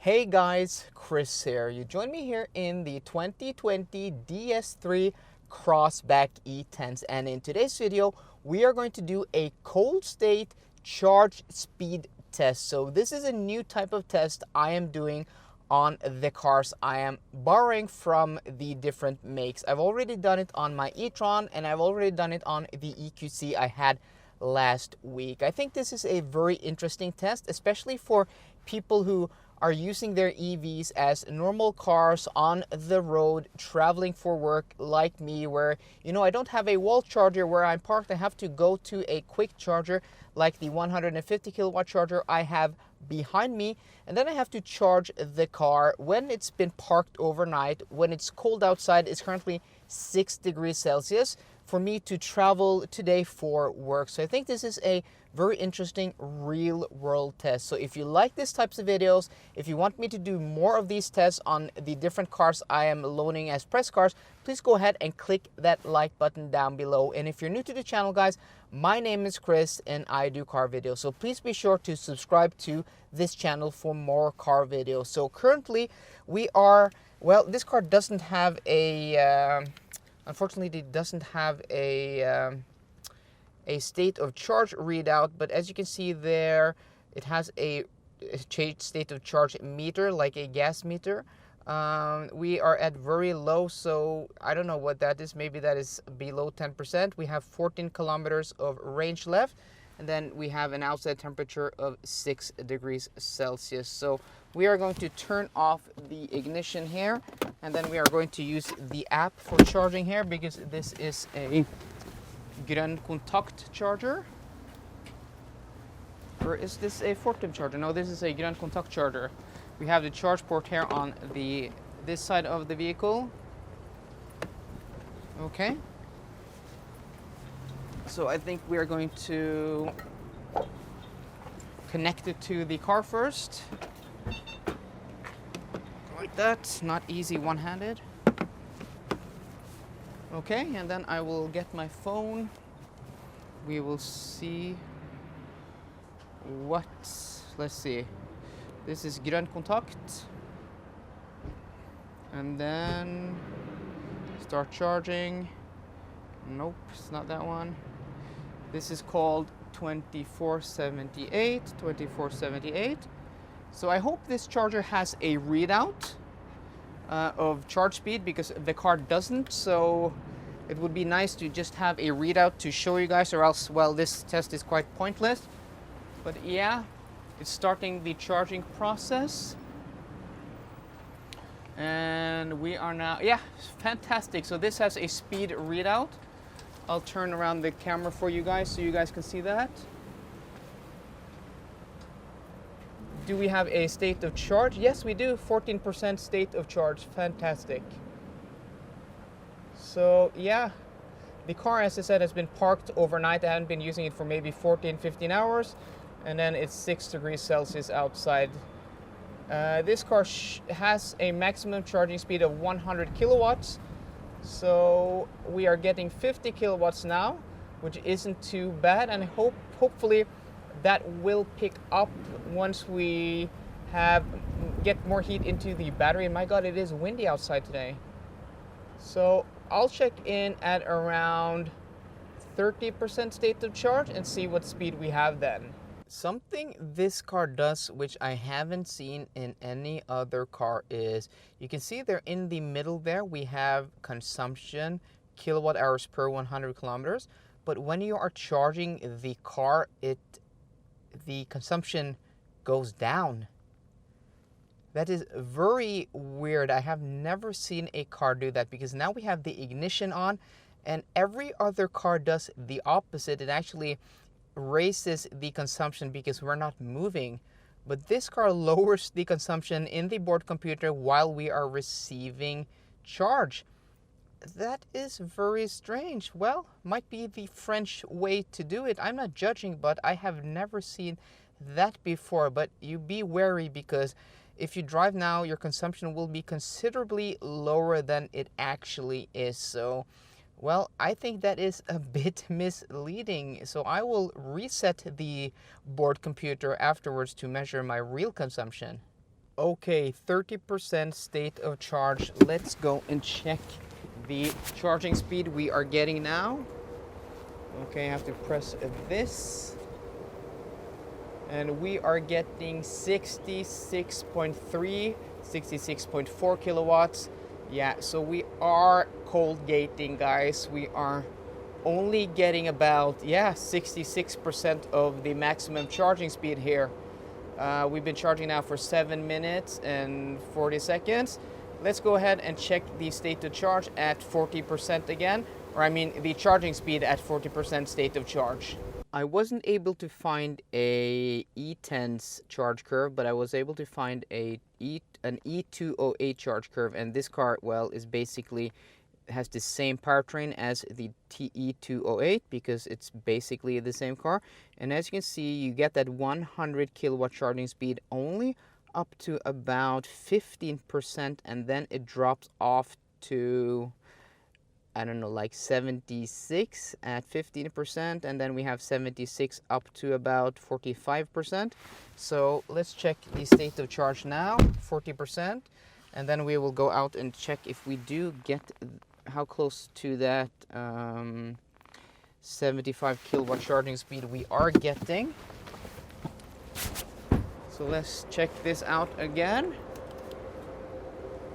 Hey guys, Chris here. You join me here in the 2020 DS3 Crossback E-Tense, and in today's video we are going to do a cold state charge speed test. So this is a new type of test I am doing on the cars I am borrowing from the different makes. I've already done it on my e-tron and I've already done it on the EQC I had last week. I think this is a very interesting test, especially for people who are using their EVs as normal cars on the road, traveling for work like me, where, I don't have a wall charger where I'm parked. I have to go to a quick charger like the 150 kilowatt charger I have behind me, and then I have to charge the car when it's been parked overnight, when it's cold outside. It's currently 6 degrees Celsius for me to travel today for work. So I think this is a very interesting real world test. So if you like these types of videos, if you want me to do more of these tests on the different cars I am loaning as press cars, please go ahead and click that like button down below. And if you're new to the channel, guys, my name is Chris and I do car videos. So please be sure to subscribe to this channel for more car videos. So currently we are, well, this car doesn't have a, unfortunately it doesn't have a state of charge readout, but as you can see there, it has a state of charge meter, like a gas meter. We are at very low, so I don't know what that is. Maybe that is below 10%. We have 14 kilometers of range left, and then we have an outside temperature of 6 degrees Celsius. So we are going to turn off the ignition here, and then we are going to use the app for charging here, because this is a Grønn Kontakt charger. Or is this a Fortum charger? No, this is a Grønn Kontakt charger. We have the charge port here on this side of the vehicle. Okay. So I think we are going to connect it to the car first. Like that. Not easy one-handed. Okay, and then I will get my phone. We will see what, let's see. This is Grønn Kontakt. And then start charging. Nope, it's not that one. This is called 2478. So I hope this charger has a readout of charge speed, because the car doesn't. So it would be nice to just have a readout to show you guys, or else, well, this test is quite pointless. But yeah, it's starting the charging process. And we are now, yeah, fantastic. So this has a speed readout. I'll turn around the camera for you guys so you guys can see that. Do we have a state of charge? Yes, we do. 14% state of charge. Fantastic. So yeah, the car, as I said, has been parked overnight. I haven't been using it for maybe 14-15 hours, and then it's 6 degrees Celsius outside. This car has a maximum charging speed of 100 kilowatts. So we are getting 50 kilowatts now, which isn't too bad, and hopefully that will pick up once we get more heat into the battery. And my God, it is windy outside today. So I'll check in at around 30% state of charge and see what speed we have then. Something this car does, which I haven't seen in any other car, is you can see there in the middle there, we have consumption, kilowatt hours per 100 kilometers. But when you are charging the car, the consumption goes down. That is very weird. I have never seen a car do that, because now we have the ignition on, and every other car does the opposite. It actually raises the consumption because we're not moving. But this car lowers the consumption in the board computer while we are receiving charge. That is very strange. Well, might be the French way to do it. I'm not judging, but I have never seen that before. But you be wary, because if you drive now, your consumption will be considerably lower than it actually is. So, well, I think that is a bit misleading. So I will reset the board computer afterwards to measure my real consumption. Okay, 30% state of charge. Let's go and check the charging speed we are getting now. Okay, I have to press this. And we are getting 66.3, 66.4 kilowatts. Yeah, so we are cold gating, guys. We are only getting about, 66% of the maximum charging speed here. We've been charging now for 7 minutes and 40 seconds. Let's go ahead and check the state of charge at 40% again, or I mean the charging speed at 40% state of charge. I wasn't able to find a E-Tense charge curve, but I was able to find an E208 charge curve, and this car, well, is basically has the same powertrain as the E208 because it's basically the same car. And as you can see, you get that 100 kilowatt charging speed only up to about 15%, and then it drops off to, I don't know, like 76 at 15%, and then we have 76 up to about 45%. So let's check the state of charge now, 40%, and then we will go out and check if we do get how close to that 75 kilowatt charging speed we are getting. So let's check this out again.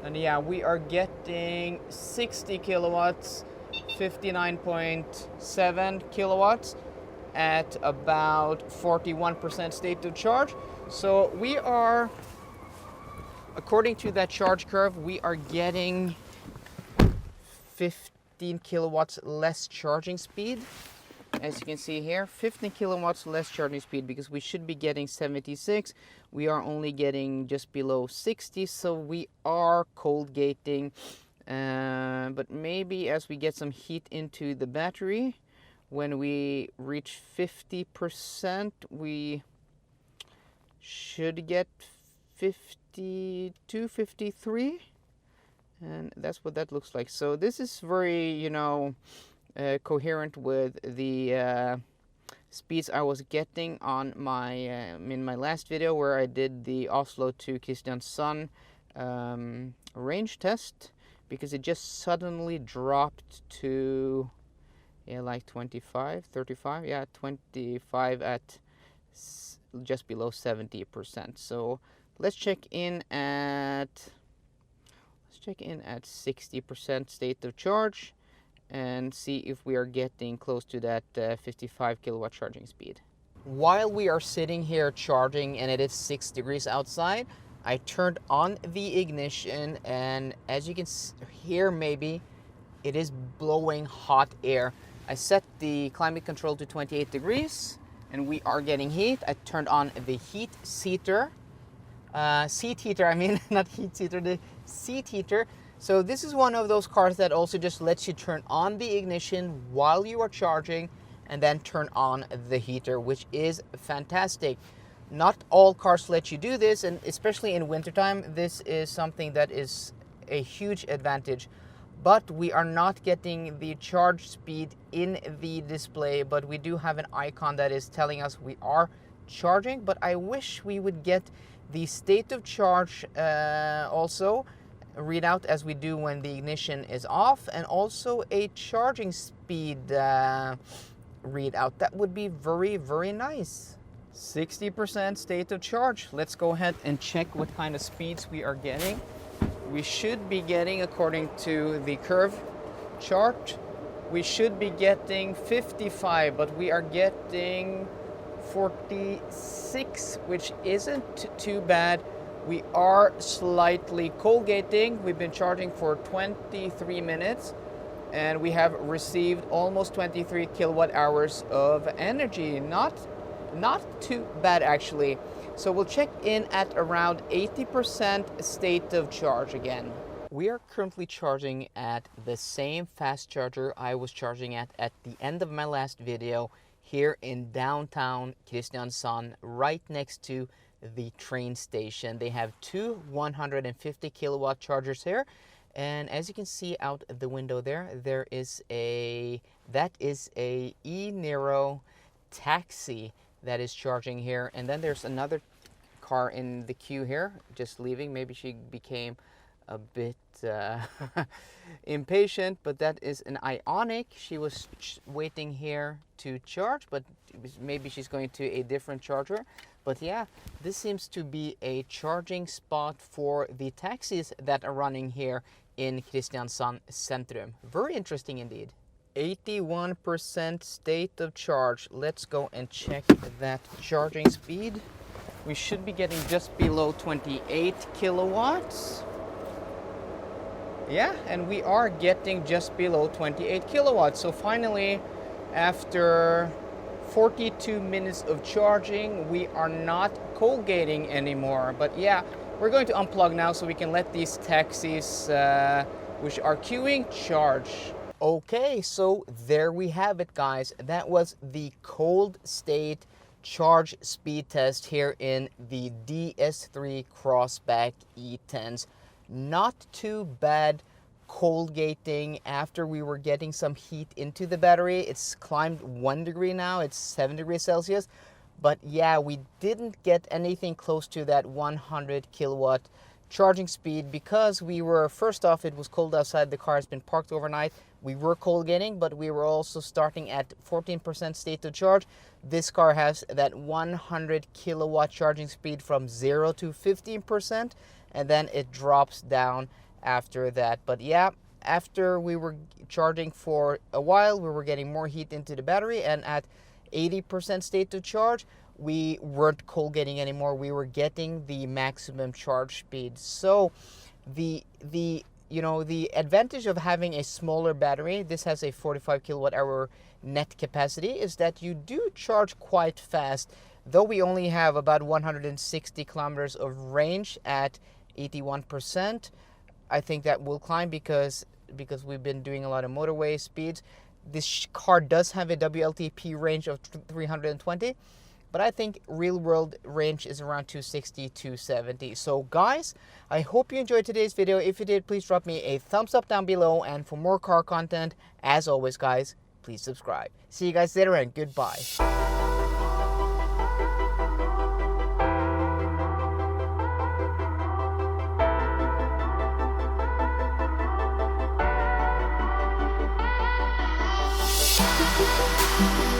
And yeah, we are getting 60 kilowatts, 59.7 kilowatts at about 41% state of charge. So we are, according to that charge curve, we are getting 15 kilowatts less charging speed. As you can see here, 15 kilowatts less charging speed, because we should be getting 76. We are only getting just below 60, so we are cold gating. But maybe as we get some heat into the battery, when we reach 50%, we should get 52, 53. And that's what that looks like. So this is very, coherent with the speeds I was getting on my in my last video, where I did the Oslo to Kristiansand range test, because it just suddenly dropped to like 25, 35, 25 at just below 70%. So let's check in at 60% state of charge and see if we are getting close to that 55 kilowatt charging speed. While we are sitting here charging and it is 6 degrees outside, I turned on the ignition, and as you can hear, maybe it is blowing hot air. I set the climate control to 28 degrees and we are getting heat. I turned on the heat seater. Seat heater, I mean, not heat seater, the seat heater. So this is one of those cars that also just lets you turn on the ignition while you are charging and then turn on the heater, which is fantastic. Not all cars let you do this, and especially in wintertime, this is something that is a huge advantage. But we are not getting the charge speed in the display, but we do have an icon that is telling us we are charging. But I wish we would get the state of charge also read out as we do when the ignition is off, and also a charging speed readout. That would be very, very nice. 60% state of charge. Let's go ahead and check what kind of speeds we are getting. We should be getting, according to the curve chart, we should be getting 55, but we are getting 46, which isn't too bad. We are slightly cold gating. We've been charging for 23 minutes and we have received almost 23 kilowatt hours of energy. Not too bad, actually. So we'll check in at around 80% state of charge again. We are currently charging at the same fast charger I was charging at the end of my last video, here in downtown Kristiansand, right next to the train station. They have two 150 kilowatt chargers here, and as you can see out the window there is a E-Niro taxi that is charging here, and then there's another car in the queue here, just leaving. Maybe she became a bit impatient, but that is an Ioniq. She was waiting here to charge, but maybe she's going to a different charger. But yeah, this seems to be a charging spot for the taxis that are running here in Kristiansand Centrum. Very interesting indeed. 81% state of charge. Let's go and check that charging speed. We should be getting just below 28 kilowatts. Yeah, and we are getting just below 28 kilowatts. So finally, after 42 minutes of charging, we are not cold gating anymore. But yeah, we're going to unplug now so we can let these taxis which are queuing charge. Okay, so there we have it, guys. That was the cold state charge speed test here in the DS3 Crossback E-Tense. Not too bad cold gating after we were getting some heat into the battery. It's climbed 1 degree now, it's 7 degrees Celsius. But yeah, we didn't get anything close to that 100 kilowatt charging speed because we were, first off, it was cold outside. The car has been parked overnight. We were cold gating, but we were also starting at 14% state of charge. This car has that 100 kilowatt charging speed from 0 to 15%, and then it drops down after that. But yeah, after we were charging for a while, we were getting more heat into the battery, and at 80% state of charge, we weren't cold gating anymore. We were getting the maximum charge speed. So the advantage of having a smaller battery, this has a 45 kilowatt hour net capacity, is that you do charge quite fast. Though we only have about 160 kilometers of range at 81%, I think that will climb because we've been doing a lot of motorway speeds. This car does have a WLTP range of 320, but I think real world range is around 260, 270. So guys, I hope you enjoyed today's video. If you did, please drop me a thumbs up down below, and for more car content, as always guys, please subscribe. See you guys later, and goodbye. We'll be right back.